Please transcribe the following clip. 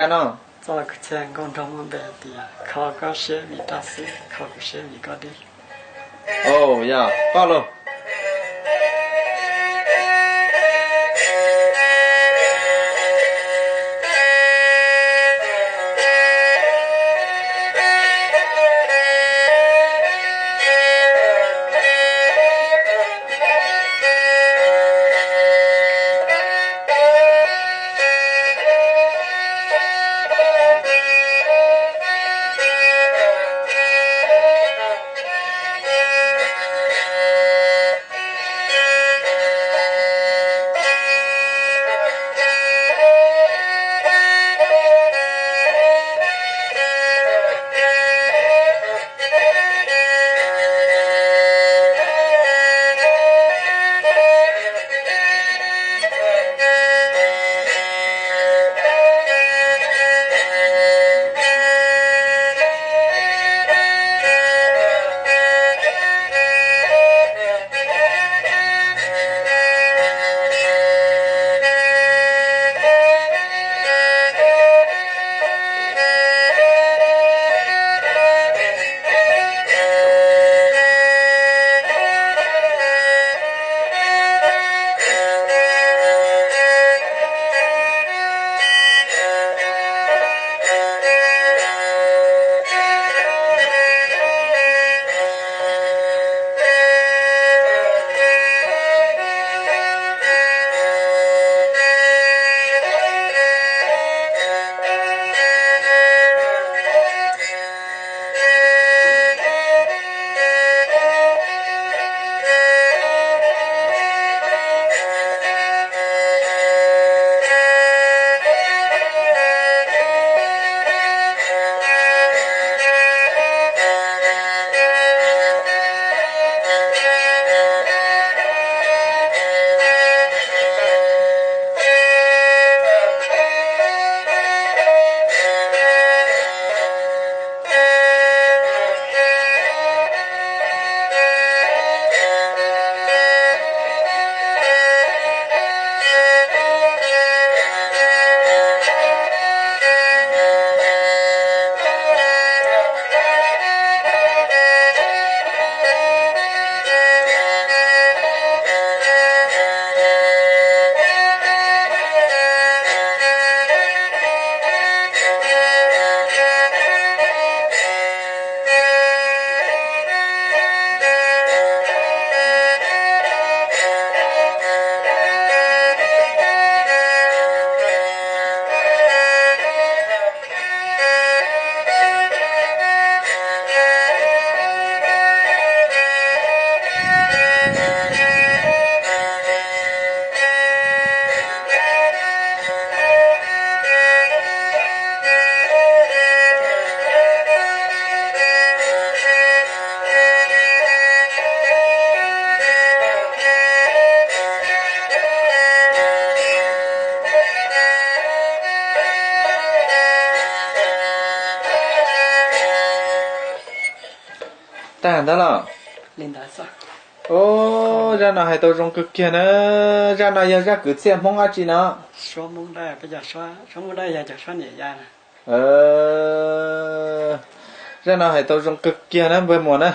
anh không? Cho cái chàng con trong một bè thì khó có xe bị ta xí, khó có xe bị có đi. Ồ, dạ, có luôn. Ta hẳn đó là Lên đó sao? ô ra nào hay tao trong cực kia nữa ra nào giờ ra cứ xem mong ai chị nó Số mong đây bây giờ số mong đây giờ cho số nhẹ ra nè. ra nào hay tao trong cực kia nữa với mùa nữa